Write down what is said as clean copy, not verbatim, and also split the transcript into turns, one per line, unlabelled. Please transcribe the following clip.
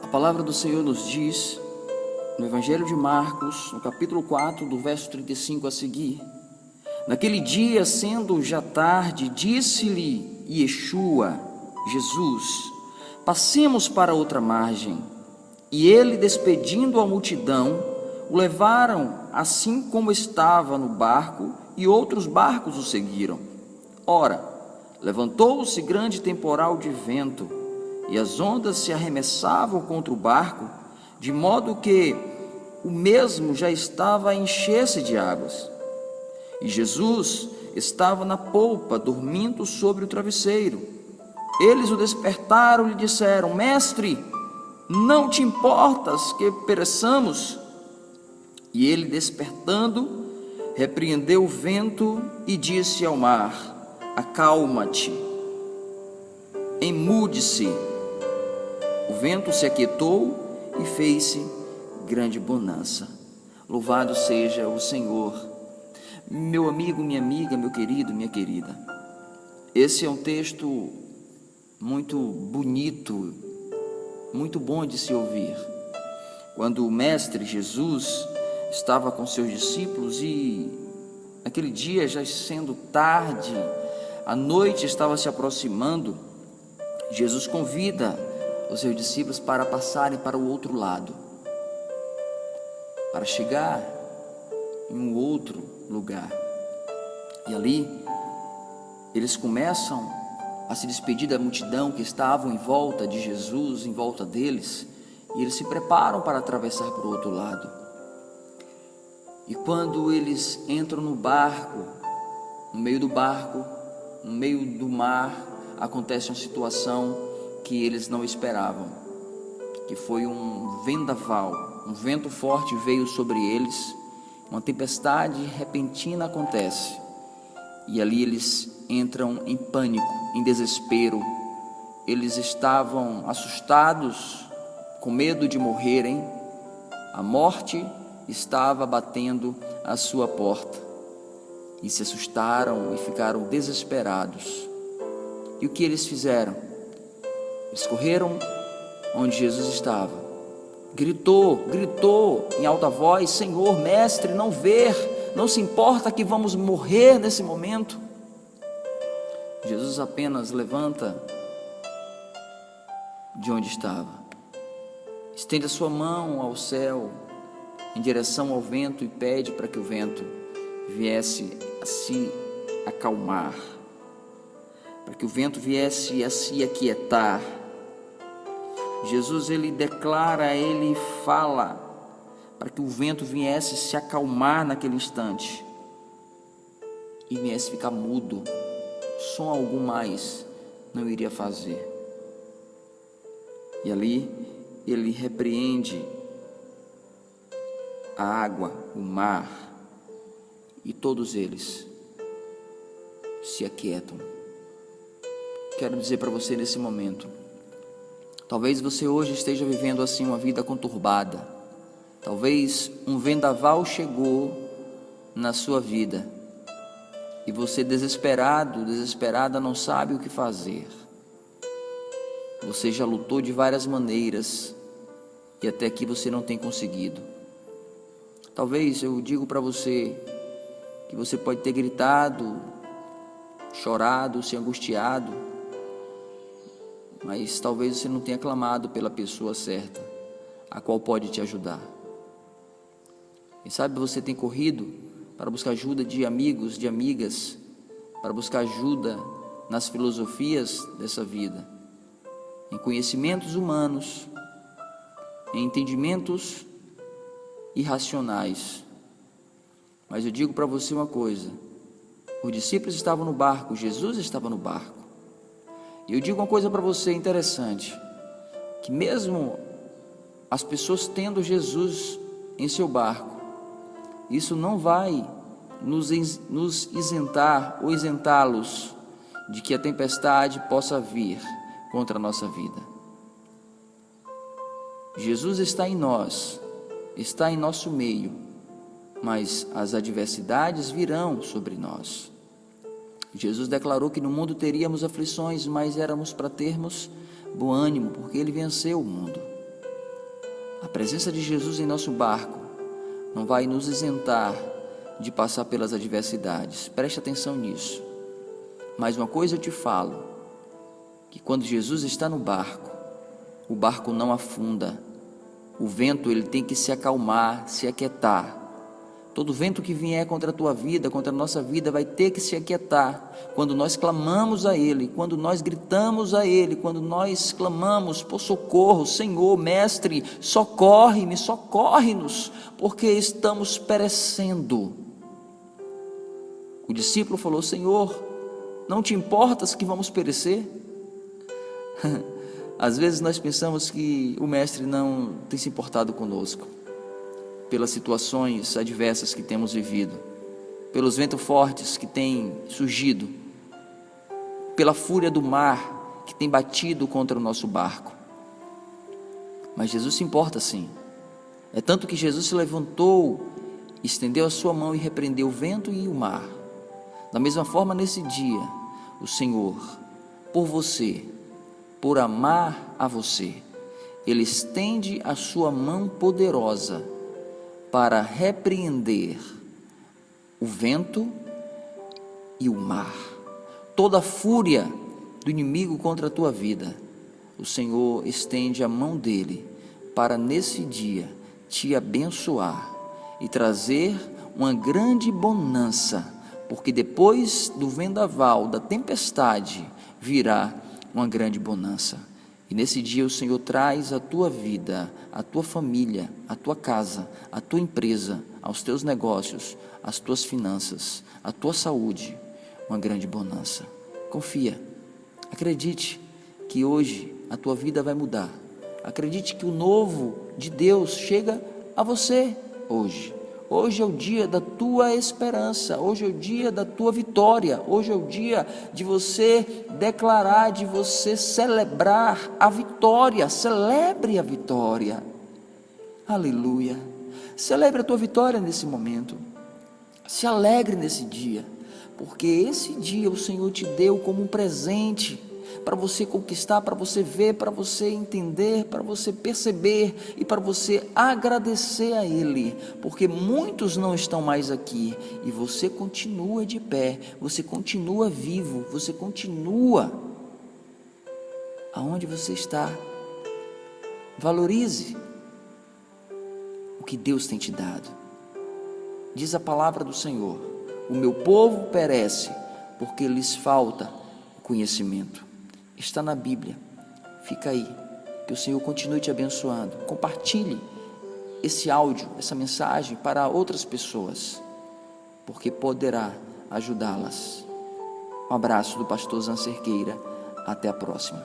A palavra do Senhor nos diz, no Evangelho de Marcos, no capítulo 4, do verso 35 a seguir: naquele dia, sendo já tarde, disse-lhe Yeshua, Jesus: passemos para outra margem. E ele, despedindo a multidão, o levaram assim como estava no barco, e outros barcos o seguiram. Ora, levantou-se grande temporal de vento, e as ondas se arremessavam contra o barco, de modo que o mesmo já estava a encher-se de águas. E Jesus estava na polpa, dormindo sobre o travesseiro. Eles o despertaram e lhe disseram: Mestre, não te importas que pereçamos? E ele, despertando, repreendeu o vento e disse ao mar: acalma-te, emude-se. O vento se aquietou e fez-se grande bonança. Louvado seja o Senhor. Meu amigo, minha amiga, meu querido, minha querida, esse é um texto muito bonito, muito bom de se ouvir. Quando o Mestre Jesus estava com seus discípulos e naquele dia, já sendo tarde, a noite estava se aproximando, Jesus convida os seus discípulos para passarem para o outro lado, para chegar em um outro lugar. E ali eles começam a se despedir da multidão que estavam em volta de Jesus, em volta deles, e eles se preparam para atravessar para o outro lado. E quando eles entram no barco, no meio do barco, no meio do mar, acontece uma situação que eles não esperavam, que foi um vendaval, um vento forte veio sobre eles, uma tempestade repentina acontece, e ali eles entram em pânico, em desespero. Eles estavam assustados, com medo de morrerem. A morte estava batendo à sua porta, e se assustaram e ficaram desesperados. E o que eles fizeram? Eles correram onde Jesus estava, gritou em alta voz: Senhor, Mestre, não se importa que vamos morrer nesse momento? Jesus apenas levanta de onde estava, estende a sua mão ao céu, em direção ao vento, e pede para que o vento viesse a se acalmar, para que o vento viesse a se aquietar. Jesus, ele declara, ele fala para que o vento viesse se acalmar naquele instante e viesse ficar mudo. Som algum mais não iria fazer. E ali ele repreende a água, o mar, e todos eles se aquietam. Quero dizer para você nesse momento, talvez você hoje esteja vivendo assim uma vida conturbada. Talvez um vendaval chegou na sua vida e você, desesperado, desesperada, não sabe o que fazer. Você já lutou de várias maneiras e até aqui você não tem conseguido. Talvez eu digo para você que você pode ter gritado, chorado, se angustiado, mas talvez você não tenha clamado pela pessoa certa, a qual pode te ajudar. Quem sabe você tem corrido para buscar ajuda de amigos, de amigas, para buscar ajuda nas filosofias dessa vida, em conhecimentos humanos, em entendimentos irracionais. Mas eu digo para você uma coisa: os discípulos estavam no barco, Jesus estava no barco. E eu digo uma coisa para você interessante, que mesmo as pessoas tendo Jesus em seu barco, isso não vai nos isentar ou isentá-los de que a tempestade possa vir contra a nossa vida. Jesus está em nós, está em nosso meio, mas as adversidades virão sobre nós. Jesus declarou que no mundo teríamos aflições, mas éramos para termos bom ânimo, porque Ele venceu o mundo. A presença de Jesus em nosso barco não vai nos isentar de passar pelas adversidades. Preste atenção nisso. Mas uma coisa eu te falo, que quando Jesus está no barco, o barco não afunda. O vento ele tem que se acalmar, se aquietar. Todo vento que vier contra a tua vida, contra a nossa vida, vai ter que se aquietar. Quando nós clamamos a Ele, quando nós gritamos a Ele, quando nós clamamos por socorro, Senhor, Mestre, socorre-me, socorre-nos, porque estamos perecendo. O discípulo falou: Senhor, não te importas que vamos perecer? Às vezes nós pensamos que o Mestre não tem se importado conosco, pelas situações adversas que temos vivido, pelos ventos fortes que têm surgido, pela fúria do mar que tem batido contra o nosso barco. Mas Jesus se importa sim. É tanto que Jesus se levantou, estendeu a sua mão e repreendeu o vento e o mar. Da mesma forma, nesse dia, o Senhor, por você, por amar a você, Ele estende a sua mão poderosa para repreender o vento e o mar, toda a fúria do inimigo contra a tua vida. O Senhor estende a mão dele para nesse dia te abençoar e trazer uma grande bonança, porque depois do vendaval, da tempestade, virá uma grande bonança. E nesse dia o Senhor traz a tua vida, a tua família, a tua casa, a tua empresa, aos teus negócios, as tuas finanças, a tua saúde, uma grande bonança. Confia, acredite que hoje a tua vida vai mudar. Acredite que o novo de Deus chega a você hoje. Hoje é o dia da tua esperança, hoje é o dia da tua vitória, hoje é o dia de você declarar, de você celebrar a vitória. Celebre a vitória, aleluia. Celebre a tua vitória nesse momento, se alegre nesse dia, porque esse dia o Senhor te deu como um presente, para você conquistar, para você ver, para você entender, para você perceber e para você agradecer a Ele, porque muitos não estão mais aqui e você continua de pé, você continua vivo, você continua aonde você está. Valorize o que Deus tem te dado. Diz a palavra do Senhor: o meu povo perece porque lhes falta o conhecimento. Está na Bíblia, fica aí, que o Senhor continue te abençoando. Compartilhe esse áudio, essa mensagem para outras pessoas, porque poderá ajudá-las. Um abraço do pastor Zan Cerqueira, até a próxima.